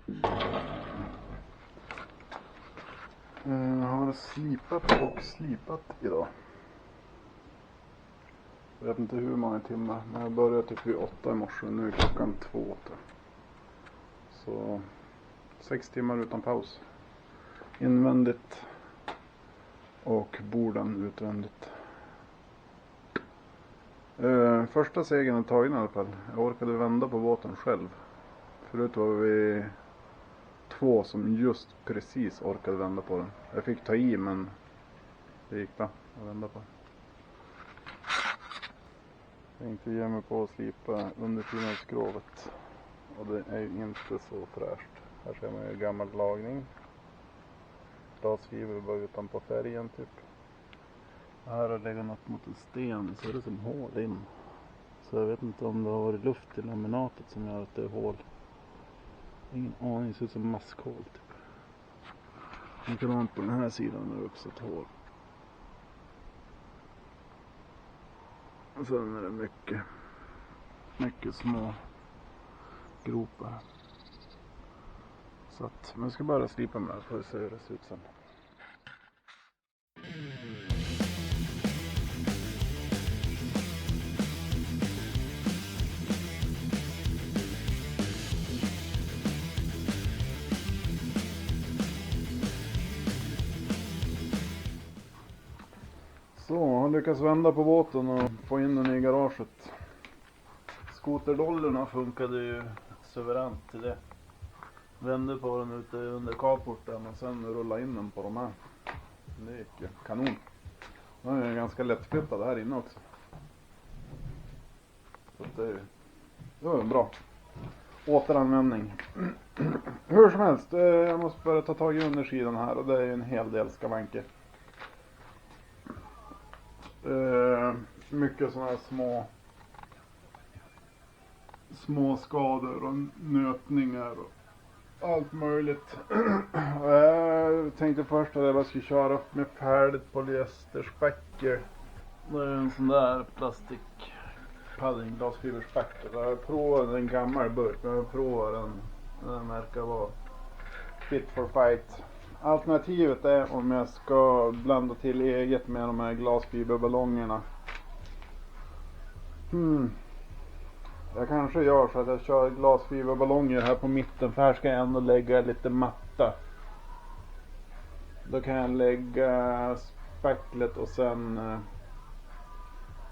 Jag har slipat idag. Jag vet inte hur många timmar, men jag började typ vid 8 i morse. Nu är klockan 2. Så 6 timmar utan paus. Invändigt och borden utvändigt. Första segern är tagen i alla fall. Jag orkade vända på båten själv. Förut var vi 2 som just precis orkade vända på den. Jag fick ta i, men det gick bra att vända på. Jag tänkte ge mig på att slipa underfyllnadsskrovet. Och det är ju inte så fräscht. Här ser man ju gammal lagning. Glasfiber bara utanpå färgen typ. Här har legat något mot en sten, så är det som hål in. Så jag vet inte om det har varit luft i laminatet som gör att det är hål. Ingen aning, det ser ut som maskhål typ. Likadant på den här sidan är det också ett hål. Och sen är det mycket små gropar. Så att, men jag ska bara slipa med det för att se hur det ser ut sen. Så, jag har lyckats vända på båten och få in den i garaget. Skoterdollerna funkade ju suveränt till det. Vände på den ute under carporten och sen rulla in den på de här. Det gick ju kanon. Den är ganska lättflyttad här inne också. Så det var en bra återanvändning. Hur som helst, jag måste börja ta tag i undersidan här och det är ju en hel del skavanker. Mycket sådana här små skador och nötningar och allt möjligt. Jag tänkte först att jag bara skulle köra upp med färdigt polyesterspackel. Det är en sån där plastikpadding, glasfiberspackel. Jag provade en gammal burk, men jag provade den verkar vara fit for fight. Alternativet är om jag ska blanda till eget med de här glasfiberballongerna. Jag kanske gör så att jag kör glasfiberballonger här på mitten, för här ska jag ändå lägga lite matta. Då kan jag lägga spacklet och sen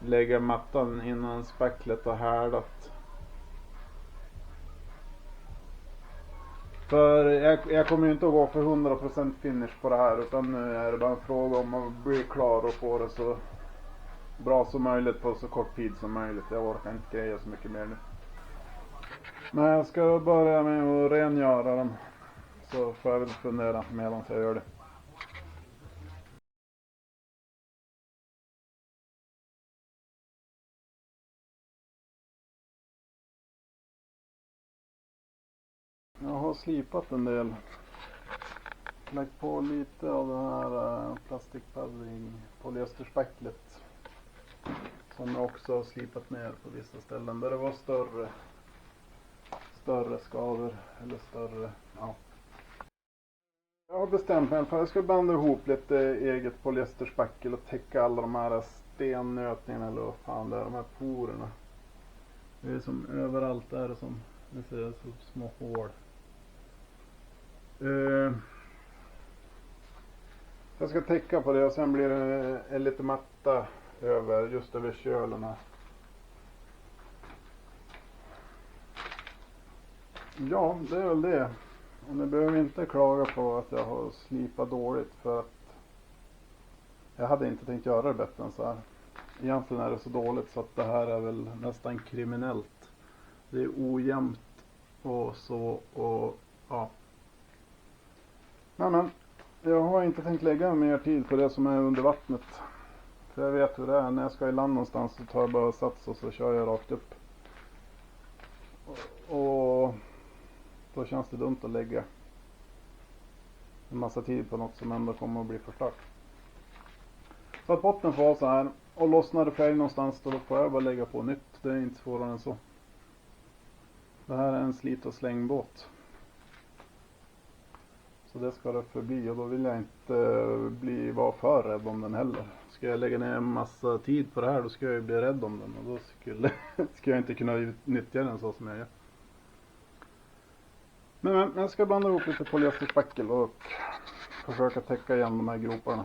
lägga mattan innan spacklet har härdat. För jag kommer ju inte att gå för 100% finish på det här, utan nu är det bara en fråga om att bli klar och få det så bra som möjligt på så kort tid som möjligt. Jag orkar inte greja så mycket mer nu. Men jag ska börja med att rengöra den, så får jag väl fundera medan jag gör det. Jag har slipat en del. Lagt på lite av det här plastikpadding polyesterspacklet. Som jag också har slipat ner på vissa ställen där det var större skador eller större, ja. Jag har bestämt mig för att jag ska banda ihop lite eget polyesterspackel och täcka alla de här stennötningarna eller vad fan det är, de här porerna. Det är som överallt där, som ni ser, så små hål. Jag ska täcka på det och sen blir det en lite matta just över kölen här. Ja, det är väl det. Och ni behöver inte klaga på att jag har slipat dåligt, för att jag hade inte tänkt göra det bättre än så här. Egentligen är det så dåligt så att det här är väl nästan kriminellt. Det är ojämnt och så, och ja. Men jag har inte tänkt lägga mer tid på det som är under vattnet. För jag vet hur det är. När jag ska i land någonstans så tar jag bara sats och så kör jag rakt upp. Och då känns det dumt att lägga en massa tid på något som ändå kommer att bli förstört. Så att botten får vara så här. Och lossnar det färg någonstans då får jag bara lägga på nytt. Det är inte svårare än så. Det här är en slit- och slängbåt. Så det ska det förbli, och då vill jag inte vara för rädd om den heller. Ska jag lägga ner en massa tid på det här, då ska jag ju bli rädd om den, och då skulle jag inte kunna utnyttja den så som jag gör. Men jag ska blanda ihop lite polyesterspackel och försöka täcka igen de här groparna.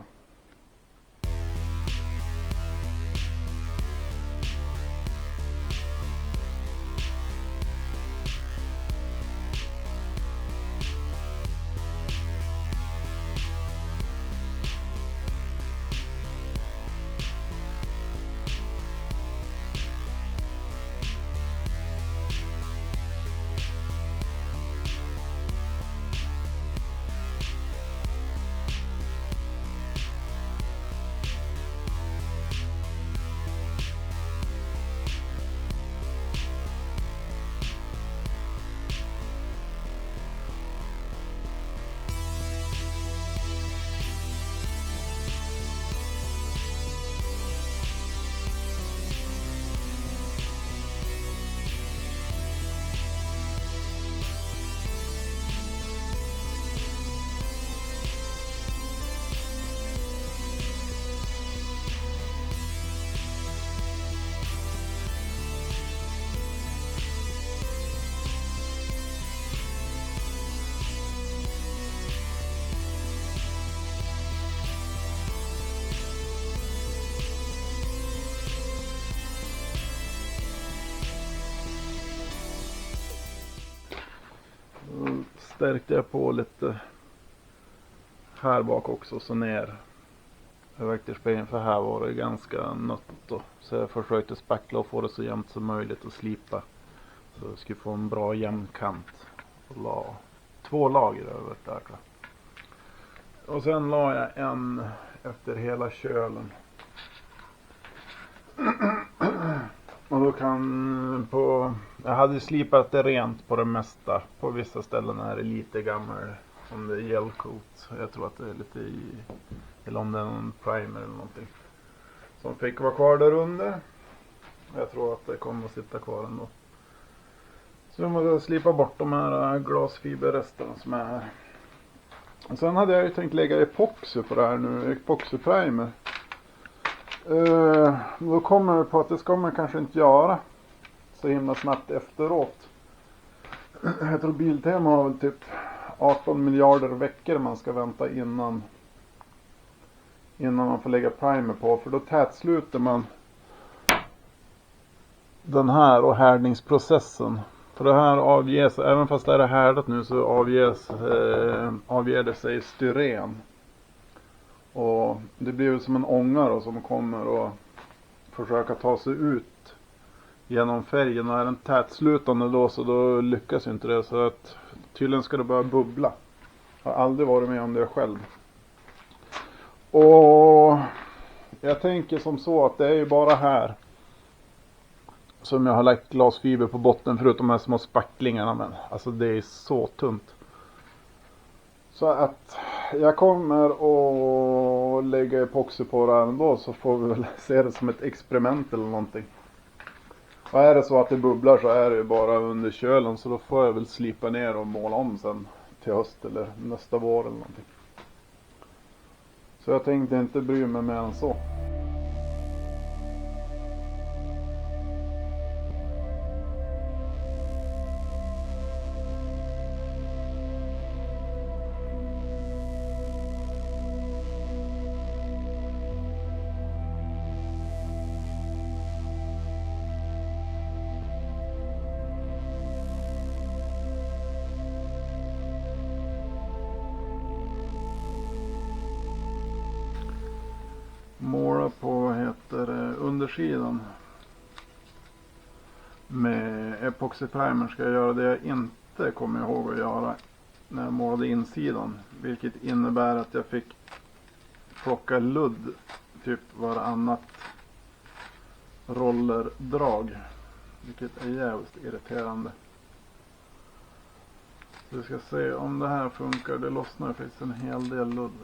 Stärkte jag på lite här bak också, så ner väkterspegeln, för här var det ganska nött då. Så jag försökte spackla och få det så jämnt som möjligt och slipa, så jag skulle få en bra jämn kant. Och la 2 lager över där, tror jag. Och sen la jag en efter hela kölen. Och då jag hade slipat det rent på det mesta. På vissa ställen är det lite gammal, om det är gelcoat. Jag tror att det är lite eller om det är någon primer eller någonting som fick vara kvar där under. Jag tror att det kommer att sitta kvar ändå. Så jag måste slipa bort de här glasfiberresterna som är här. Och sen hade jag ju tänkt lägga epoxy på det här nu, epoxyprimer. Då kommer det på att det ska man kanske inte göra så himla snabbt efteråt. Jag tror Biltema har väl typ 18 miljarder veckor man ska vänta innan man får lägga primer på, för då tätsluter man den här och härdningsprocessen. För det här avges, även fast det är härdat nu, så avger det sig styren. Och det blir ju som en ånga då, som kommer att försöka ta sig ut genom färgen. Och är den tätslutande då lyckas ju inte det. Så att tydligen ska det börja bubbla. Jag har aldrig varit med om det själv. Och jag tänker som så att det är ju bara här som jag har lagt glasfiber på botten, förutom de här små spacklingarna. Men alltså det är så tunt. Så att jag kommer att lägga epoxy på det här ändå, så får vi väl se det som ett experiment eller någonting. Och är det så att det bubblar så är det ju bara under kölen, så då får jag väl slipa ner och måla om sen till höst eller nästa vår eller någonting. Så jag tänkte inte bry mig mer än så. Måla på undersidan med epoxyprimer ska jag göra det jag inte kommer ihåg att göra när jag målade insidan, vilket innebär att jag fick plocka ludd typ varannat rollerdrag, vilket är jävligt irriterande. Så vi ska se om det här funkar. Det lossnar faktiskt en hel del ludd.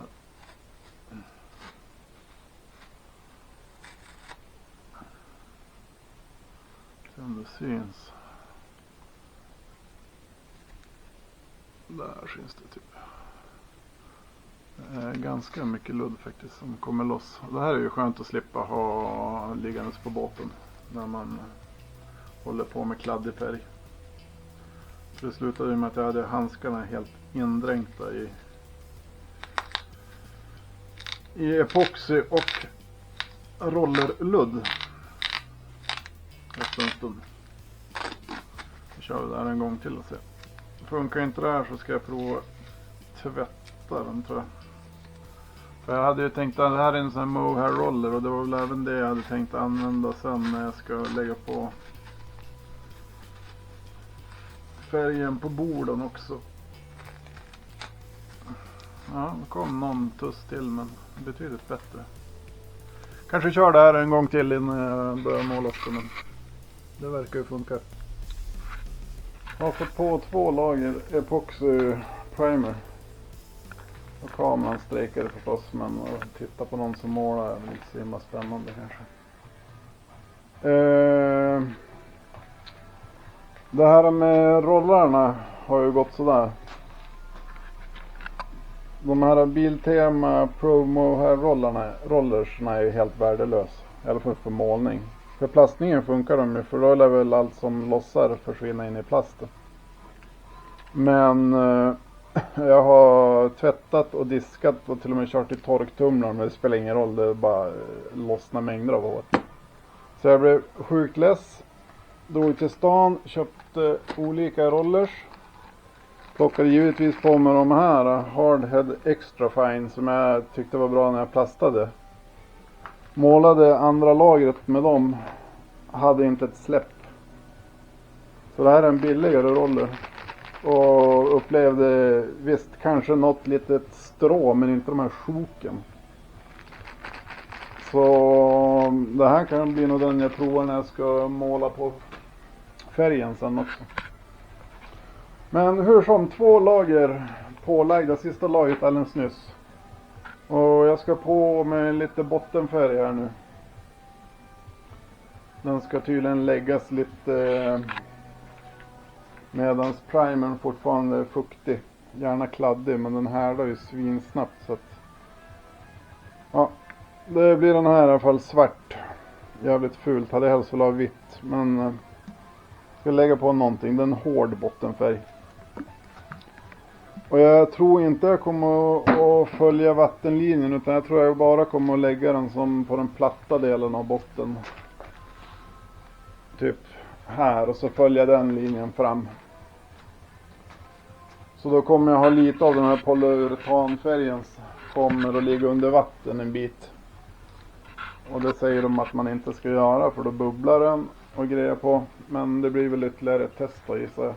Om det syns. Där syns det typ. Ganska mycket ludd faktiskt som kommer loss. Det här är ju skönt att slippa ha liggandes på båten när man håller på med kladdig färg. Det slutade ju med att jag hade handskarna helt indränkta i epoxy och rollerludd efter en stund. Vi kör det där en gång till och se. Funkar inte det här så ska jag prova tvätta den, tror jag. För jag hade ju tänkt att det här är en sån här mohair roller, och det var väl även det jag hade tänkt använda sen när jag ska lägga på färgen på borden också. Ja, det kom någon tuss till, men betydligt bättre. Kanske kör det här en gång till innan jag börjar måla också, men det verkar ju funka. Jag har fått på 2 lager epoxy primer. Och kameran strejkade förstås, men att titta på någon som målar är inte så himla spännande kanske. Det här med rollarna har ju gått sådär. De här Biltema Promo här rollersna är ju helt värdelös. I alla fall för målning. För plastningen funkar de ju, för då är väl allt som lossar försvinna in i plasten. Men jag har tvättat och diskat och till och med kört i torktumlaren, men det spelar ingen roll, det bara lossnar mängder av hår. Så jag blev sjukt less. Drog till stan, köpte olika rollers. Plockade givetvis på mig de här Hardhead Extra Fine som jag tyckte var bra när jag plastade. Målade andra lagret med dem. Hade inte ett släpp. Så det här är en billigare roller. Och upplevde visst kanske något litet strå, men inte de här sjoken. Så det här kan bli nog den jag provar när jag ska måla på färgen sen också. Men hur som, 2 lager pålagda, sista lagret alldeles nyss. Och jag ska på med lite bottenfärg här nu. Den ska tydligen läggas lite medans primern fortfarande är fuktig. Gärna kladdig, men den härdar ju svinsnabbt, så att ja, det blir den här i alla fall svart. Jävligt fult, hade helst velat ha vitt, men ska lägga på någonting. Den hård bottenfärg. Och jag tror inte jag kommer att följa vattenlinjen, utan jag tror jag bara kommer att lägga den som på den platta delen av botten. Typ här, och så följa den linjen fram. Så då kommer jag ha lite av den här polyuretanfärgen kommer att ligga under vatten en bit. Och det säger de att man inte ska göra, för då bubblar den och grejer på. Men det blir väl ytterligare ett test då, gissar jag.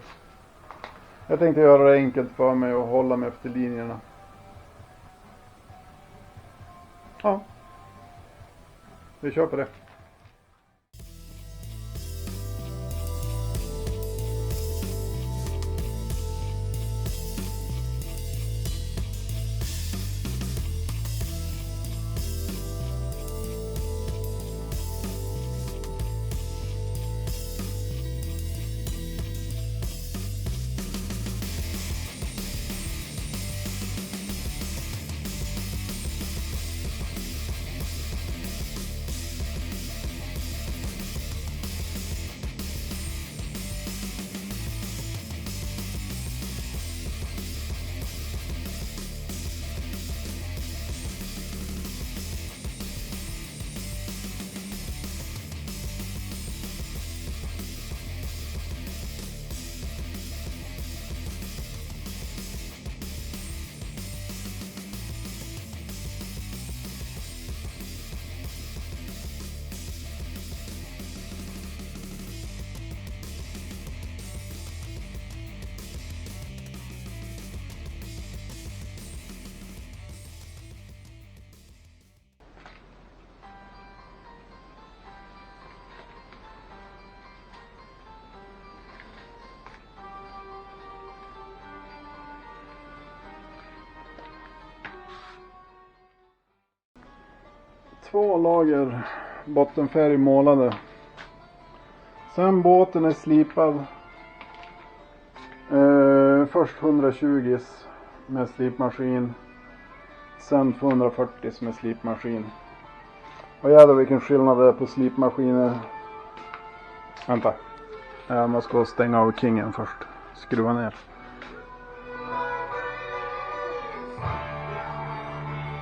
Jag tänkte göra det enkelt för mig och hålla mig efter linjerna. Ja. Vi kör på det. Två lager bottenfärg målade. Sen båten är slipad. Först 120 med slipmaskin. Zen 240 som är slipmaskin. Och jävlar vilken skillnad det är på slipmaskiner. Vänta. Jag måste gå stänga av Kingen först. Skruva ner.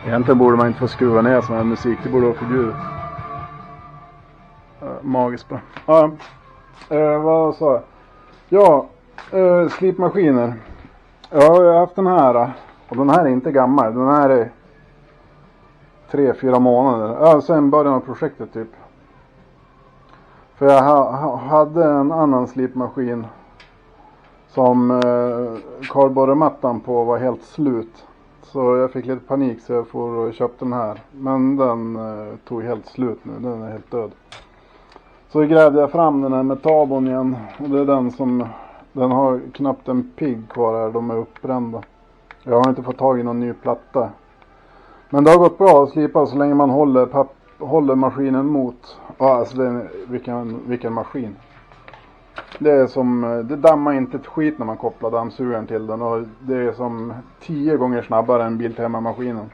Egentligen borde man inte få skruva ner sån här musik. Det borde vara förbjudet. Magiskt bra. Vad sa jag? Ja, slipmaskiner. Jag har haft den här. Och den här är inte gammal. Den här är 3-4 månader. Ja, sen början av projektet typ. För jag hade en annan slipmaskin. Som kardborremattan på var helt slut. Så jag fick lite panik så jag får och köpte den här. Men den tog helt slut nu. Den är helt död. Så grävde jag fram den här metabon igen. Och det är den som... Den har knappt en pigg kvar här. De är uppbrända. Jag har inte fått tag i någon ny platta. Men det har gått bra att slipa så länge man håller maskinen mot. Ja, alltså det är, vilken maskin. Det är som... Det dammar inte ett skit när man kopplar dammsugaren till den. Och det är som 10 gånger snabbare än Biltema-maskinen.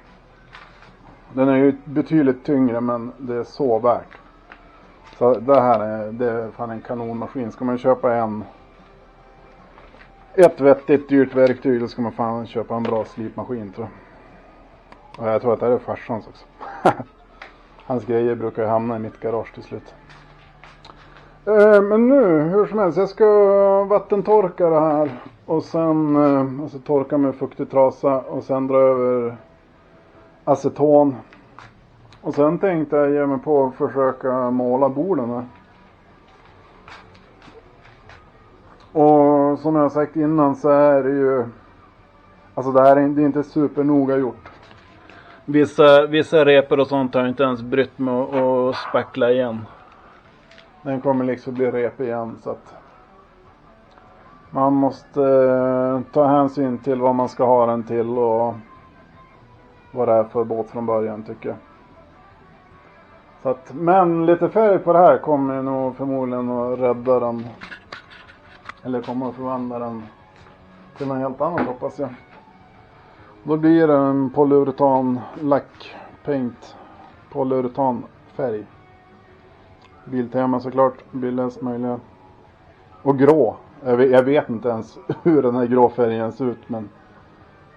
Den är ju betydligt tyngre men det är så värt. Så det här är fan en kanonmaskin. Ska man köpa ett vettigt dyrt verktyg, då ska man fan köpa en bra slipmaskin tror jag. Och jag tror att det här är farsans också. Hans grejer brukar ju hamna i mitt garage till slut. Men nu, hur som helst, jag ska vattentorka det här. Och sen alltså torka med fuktig trasa. Och sen dra över aceton. Och sen tänkte jag ge mig på att försöka måla borden här. Och som jag sagt innan så är det ju... Alltså det här är inte supernoga gjort. Vissa repor och sånt har jag inte ens brytt med att spackla igen. Den kommer liksom bli rep igen så att... Man måste ta hänsyn till vad man ska ha den till och... Vad det är för båt från början tycker jag. Så att, men lite färg på det här kommer nog förmodligen att rädda den. Eller kommer att förvandla den till något helt annat hoppas jag. Då blir det en polyuretan lack paint. Polyuretan färg. Biltema såklart. Billigast möjliga. Och grå. Jag vet inte ens hur den här grå färgen ser ut. Men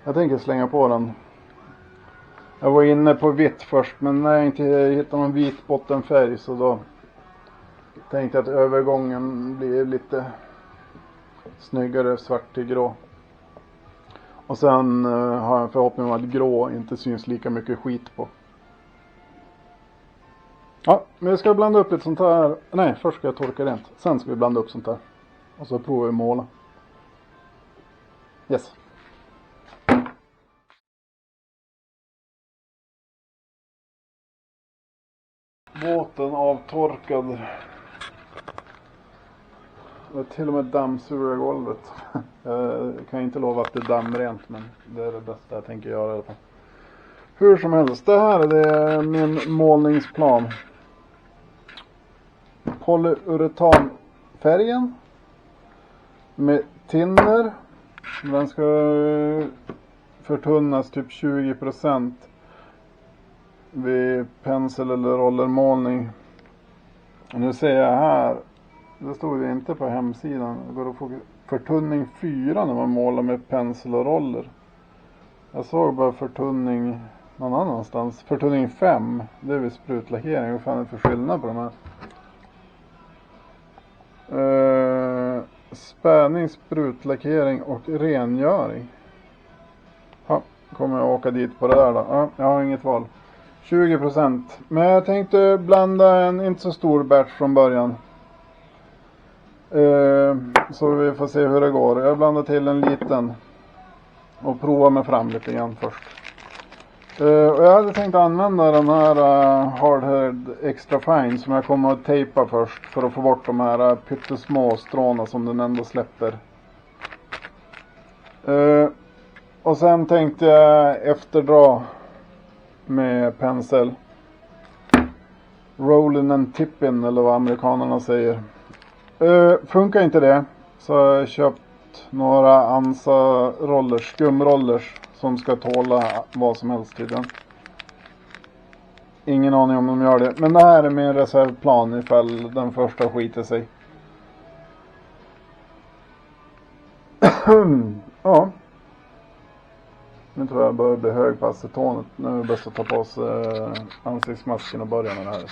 jag tänker slänga på den. Jag var inne på vitt först. Men när jag inte hittade någon vit bottenfärg. Så då tänkte jag att övergången blir lite snyggare svart till grå. Och sen har jag en förhoppning om att grå inte syns lika mycket skit på. Ja, men vi ska blanda upp lite sånt här. Nej, först ska jag torka rent. Sen ska vi blanda upp sånt här. Och så provar vi måla. Yes. Båten avtorkad. Det är till och med dammsura golvet. Jag kan inte lova att det är dammrent, men det är det bästa jag tänker göra i alla fall. Hur som helst, det här är min målningsplan. Polyuretanfärgen med tinner. Den ska förtunnas typ 20% vid pensel- eller rollermålning. Och nu ser jag här, det stod det inte på hemsidan. Det går att få förtunning 4 när man målar med pensel och roller. Jag såg bara förtunning någon annanstans. Förtunning 5, det är vid sprutlackering. Vad fan är det för skillnad på de här? Spänning, sprutlackering och rengöring. Ja, kommer jag åka dit på det där då? Ja, jag har inget val. 20%. Men jag tänkte blanda en inte så stor batch från början. Så vi får se hur det går. Jag blandar till en liten. Och prova mig fram lite grann först. Och jag hade tänkt använda den här Hardhead Extra Fine som jag kommer att tejpa först. För att få bort de här pyttesmå stråna som den ändå släpper. Och sen tänkte jag efterdra med pensel. Rollin' and tippin' eller vad amerikanerna säger. Funkar inte det så har jag köpt några Ansa rollers, skumrollers som ska tåla vad som helst i den. Ingen aning om de gör det. Men det här är med en reservplan ifall den första skiter sig. Ja. Nu tror jag börjar bli hög på acetonet. Nu är det bäst att ta på oss ansiktsmasken och börja med det här.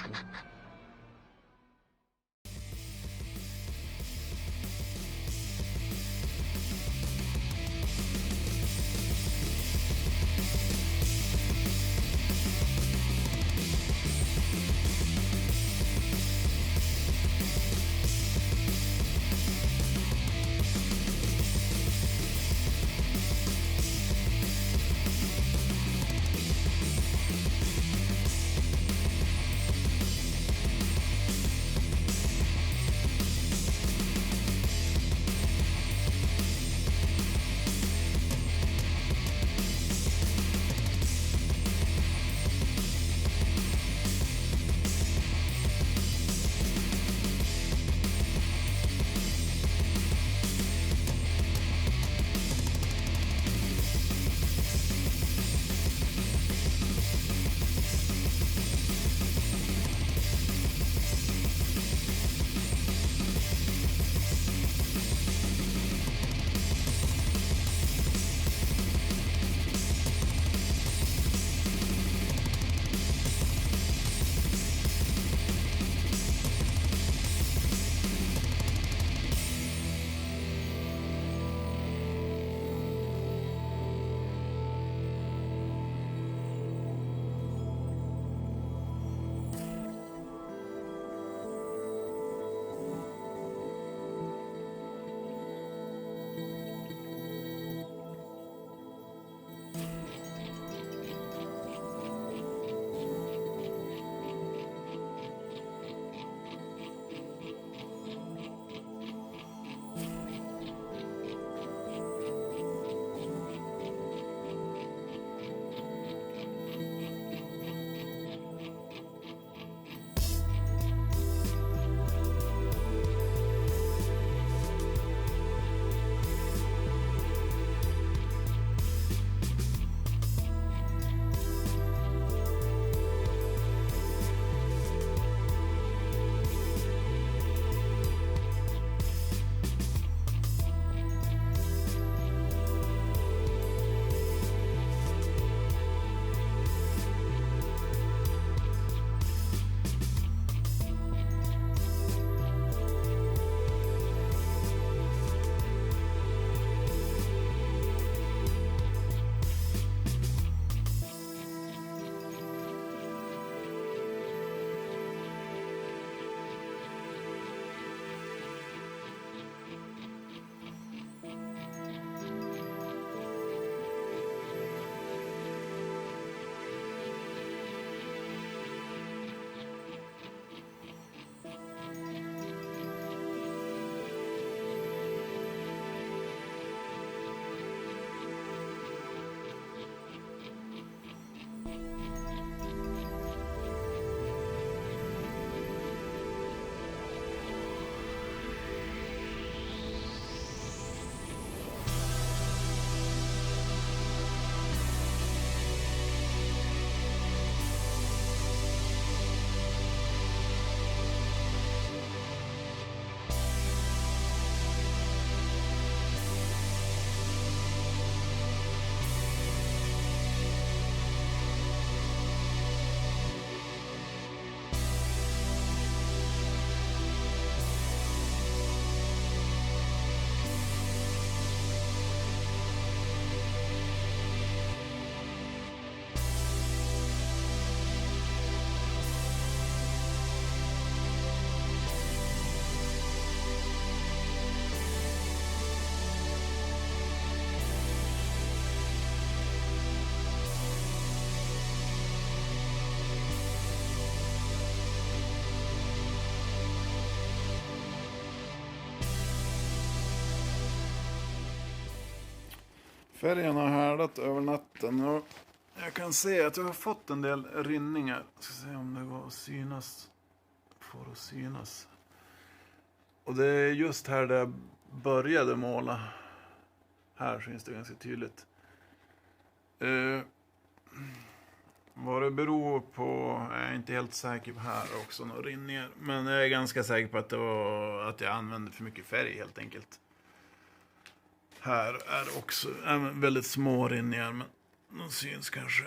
Färgen har härdat över natten och jag kan se att jag har fått en del rinningar. Jag ska se om det går att synas. Får att synas. Och det är just här där jag började måla. Här syns det ganska tydligt. Vad det beror på är jag inte helt säker på här också, några rinningar. Men jag är ganska säker på att det var att jag använde för mycket färg helt enkelt. Här är också väldigt små rinningar, men de syns kanske.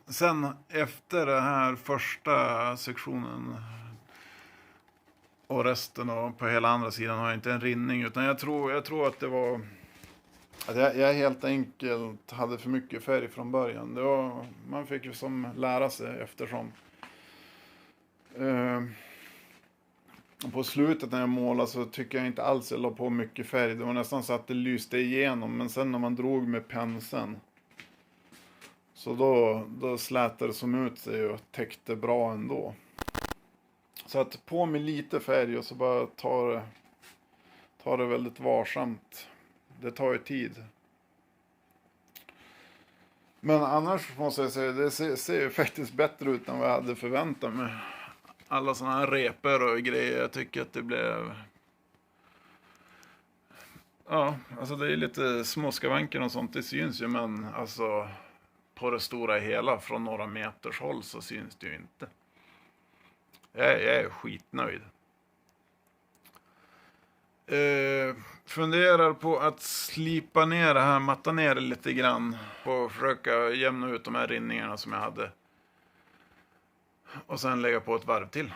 Sen efter den här första sektionen och resten och på hela andra sidan har jag inte en rinning, utan jag tror att det var att jag helt enkelt hade för mycket färg från början. Man fick ju som lära sig eftersom. På slutet när jag målade så tycker jag inte alls jag la på mycket färg. Det var nästan så att det lyste igenom, men sen när man drog med penseln så då slätade det som ut sig och täckte bra ändå. Så att på med lite färg och så bara ta det väldigt varsamt. Det tar ju tid. Men annars måste jag säga, det ser ju faktiskt bättre ut än vad jag hade förväntat mig. Alla sådana här repor och grejer, jag tycker att det blev... Ja, alltså det är lite småskavanker och sånt, det syns ju, men alltså på det stora hela från några meters håll så syns det ju inte. Jag är skitnöjd. Funderar på att slipa ner det här, matta ner det lite grann och försöka jämna ut de här rinningarna som jag hade. Och sen lägga på ett varv till.